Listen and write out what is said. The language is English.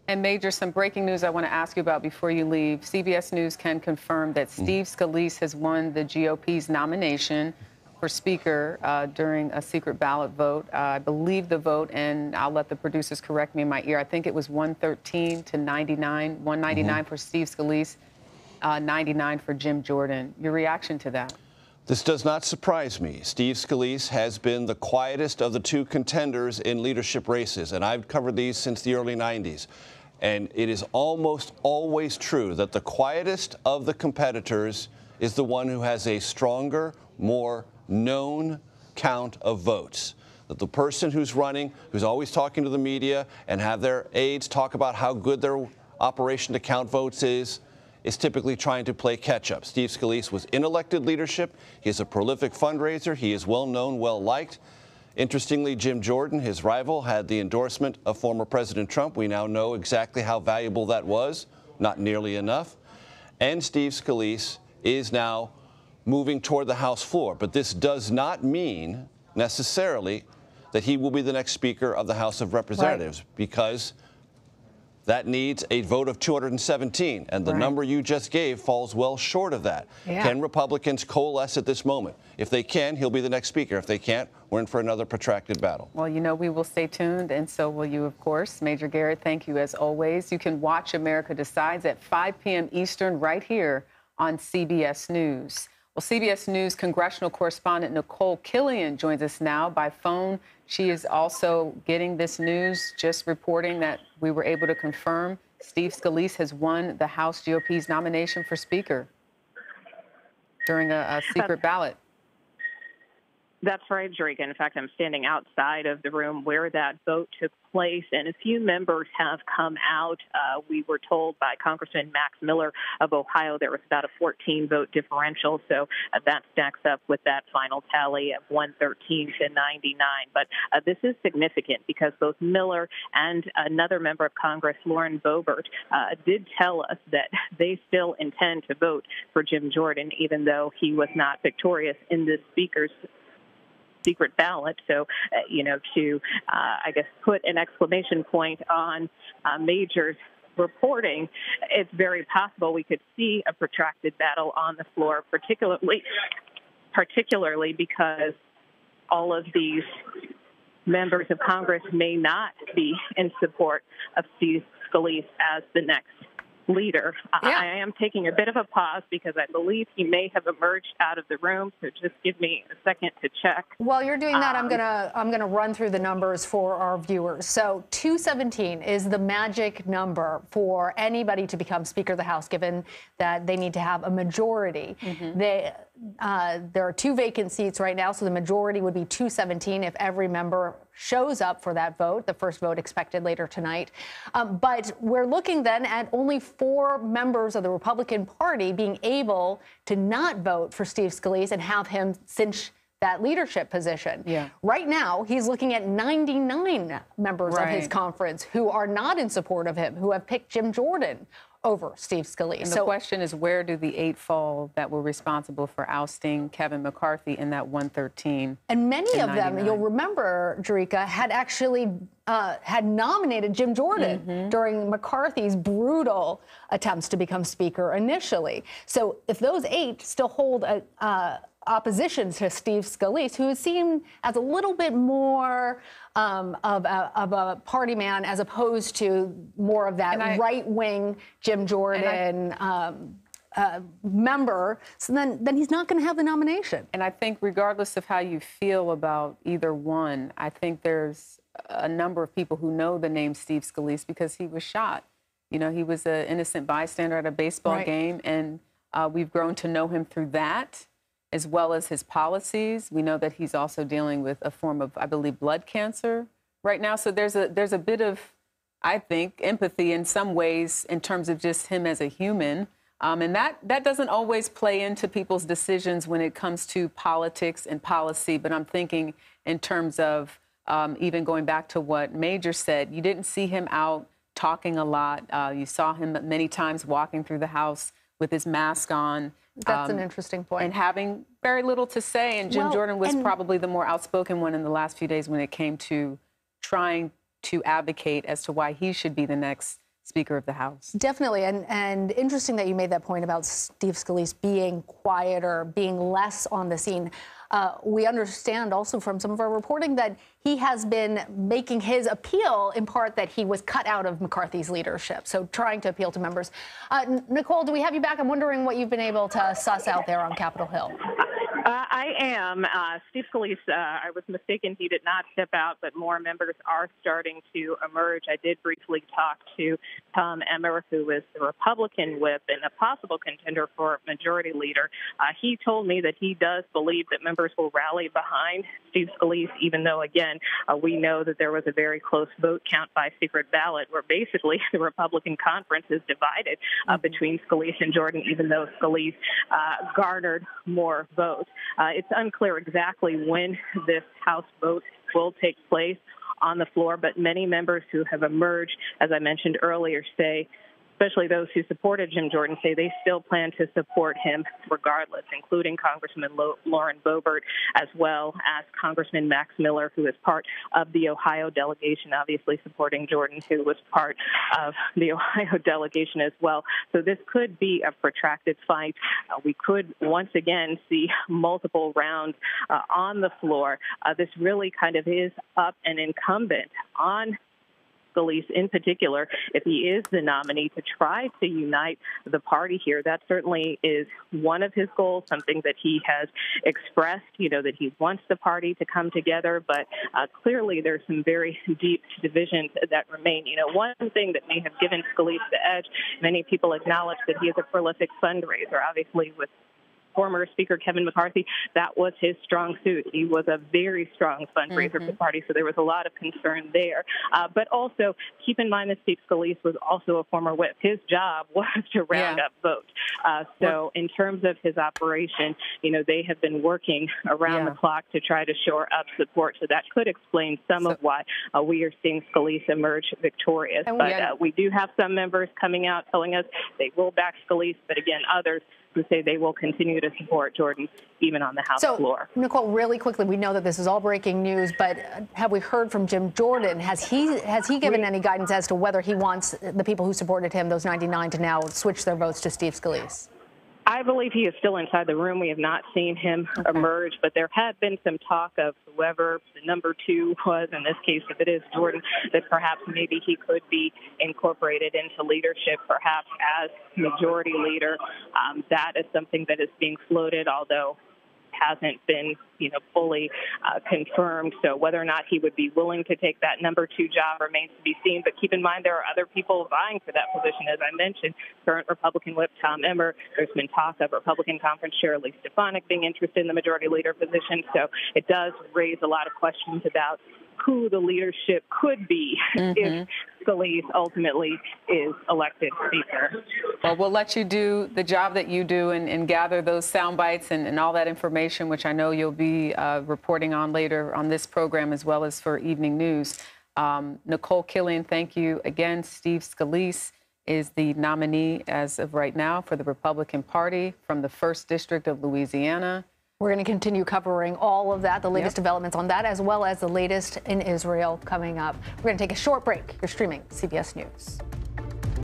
And Major, some breaking news I want to ask you about before you leave. CBS News can confirm that Steve Scalise has won the GOP's nomination for Speaker during a secret ballot vote. I believe the vote, and I'll let the producers correct me in my ear, I think it was 113 to 99, 199 for Steve Scalise, 99 for Jim Jordan. Your reaction to that? This does not surprise me. Steve Scalise has been the quietest of the two contenders in leadership races, and I've covered these since the early 90s. And it is almost always true that the quietest of the competitors is the one who has a stronger, more known count of votes. That the person who's running, who's always talking to the media and have their aides talk about how good their operation to count votes is typically trying to play catch-up. Steve Scalise was in elected leadership. He is a prolific fundraiser. He is well-known, well-liked. Interestingly, Jim Jordan, his rival, had the endorsement of former President Trump. We now know exactly how valuable that was, not nearly enough. And Steve Scalise is now moving toward the House floor. But this does not mean necessarily that he will be the next Speaker of the House of Representatives, because that needs a vote of 217, and the number you just gave falls well short of that. Yeah. Can Republicans coalesce at this moment? If they can, he'll be the next Speaker. If they can't, we're in for another protracted battle. Well, you know, we will stay tuned, and so will you, of course. Major Garrett, thank you as always. You can watch America Decides at 5 p.m. Eastern right here on CBS News. Well, CBS News congressional correspondent Nicole Killian joins us now by phone. She is also getting this news, just reporting that we were able to confirm Steve Scalise has won the House GOP's nomination for Speaker during a secret ballot. That's right, Drake. In fact, I'm standing outside of the room where that vote took place, and a few members have come out. We were told by Congressman Max Miller of Ohio there was about a 14-vote differential, so that stacks up with that final tally of 113 to 99. But this is significant because both Miller and another member of Congress, Lauren Boebert, did tell us that they still intend to vote for Jim Jordan, even though he was not victorious in this Speaker's secret ballot. So, you know, to, I guess, put an exclamation point on Major's reporting, it's very possible we could see a protracted battle on the floor, particularly because all of these members of Congress may not be in support of Steve Scalise as the next leader. Yeah. I am taking a bit of a pause because I believe he may have emerged out of the room. So just give me a second to check. While you're doing that, I'm gonna run through the numbers for our viewers. So 217 is the magic number for anybody to become Speaker of the House, given that they need to have a majority. There are 2 vacant seats right now, so the majority would be 217 if every member shows up for that vote, the first vote expected later tonight. But we're looking then at only 4 members of the Republican Party being able to not vote for Steve Scalise and have him cinch that leadership position. Yeah. Right now, he's looking at 99 members of his conference who are not in support of him, who have picked Jim Jordan over Steve Scalise. And the question is, where do the 8 fall that were responsible for ousting Kevin McCarthy in that 113? And many of them, you'll remember, Jerika, had actually had nominated Jim Jordan during McCarthy's brutal attempts to become Speaker initially. So if those 8 still hold opposition to Steve Scalise, who is seen as a little bit more of a party man as opposed to more of that right-wing Jim Jordan member, so then he's not going to have the nomination. And I think regardless of how you feel about either one, I think there's a number of people who know the name Steve Scalise because he was shot. You know, he was an innocent bystander at a baseball game, and we've grown to know him through that, as well as his policies. We know that he's also dealing with a form of, I believe, blood cancer right now. So there's a bit of, I think, empathy in some ways in terms of just him as a human. And that doesn't always play into people's decisions when it comes to politics and policy. But I'm thinking in terms of even going back to what Major said, you didn't see him out talking a lot. You saw him many times walking through the House with his mask on. That's an interesting point. And having very little to say. And Jim Jordan was probably the more outspoken one in the last few days when it came to trying to advocate as to why he should be the next Speaker of the House. Definitely, and interesting that you made that point about Steve Scalise being quieter, being less on the scene. We understand also from some of our reporting that he has been making his appeal in part that he was cut out of McCarthy's leadership, so trying to appeal to members. Nikole, do we have you back? I'm wondering what you've been able to suss out there on Capitol Hill. I am. Steve Scalise, I was mistaken. He did not step out, but more members are starting to emerge. I did briefly talk to Tom Emmer, who is the Republican whip and a possible contender for Majority Leader. He told me that he does believe that members will rally behind Steve Scalise, even though, again, we know that there was a very close vote count by secret ballot where basically the Republican conference is divided between Scalise and Jordan, even though Scalise garnered more votes. It's unclear exactly when this House vote will take place on the floor, but many members who have emerged, as I mentioned earlier, say, especially those who supported Jim Jordan, say they still plan to support him regardless, including Congressman Lauren Boebert, as well as Congressman Max Miller, who is part of the Ohio delegation, obviously supporting Jordan, who was part of the Ohio delegation as well. So this could be a protracted fight. We could once again see multiple rounds on the floor. This really kind of is up and incumbent on Scalise in particular, if he is the nominee, to try to unite the party here. That certainly is one of his goals, something that he has expressed, that he wants the party to come together. But clearly there's some very deep divisions that remain. One thing that may have given Scalise the edge, many people acknowledge that he is a prolific fundraiser, obviously with former Speaker Kevin McCarthy, that was his strong suit. He was a very strong fundraiser for the party, so there was a lot of concern there. But also, keep in mind that Steve Scalise was also a former whip. His job was to round up votes. So in terms of his operation, they have been working around the clock to try to shore up support. So that could explain some of why we are seeing Scalise emerge victorious. But we do have some members coming out telling us they will back Scalise, but again, others who say they will continue to support Jordan even on the House floor. Nikole, really quickly, we know that this is all breaking news, but have we heard from Jim Jordan? Has he given any guidance as to whether he wants the people who supported him, those 99, to now switch their votes to Steve Scalise? I believe he is still inside the room. We have not seen him emerge, but there had been some talk of whoever the number 2 was, in this case, if it is Jordan, that perhaps maybe he could be incorporated into leadership, perhaps as Majority Leader. That is something that is being floated, although hasn't been, fully confirmed. So whether or not he would be willing to take that number 2 job remains to be seen. But keep in mind, there are other people vying for that position. As I mentioned, current Republican whip Tom Emmer. There's been talk of Republican Conference Chair Lee Stefanik being interested in the Majority Leader position. So it does raise a lot of questions about who the leadership could be if Scalise ultimately is elected Speaker. Well, we'll let you do the job that you do and gather those sound bites and all that information, which I know you'll be reporting on later on this program as well as for evening news. Nicole Killian, thank you again. Steve Scalise is the nominee as of right now for the Republican Party from the 1st District of Louisiana. We're going to continue covering all of that, the latest developments on that, as well as the latest in Israel coming up. We're going to take a short break. You're streaming CBS News.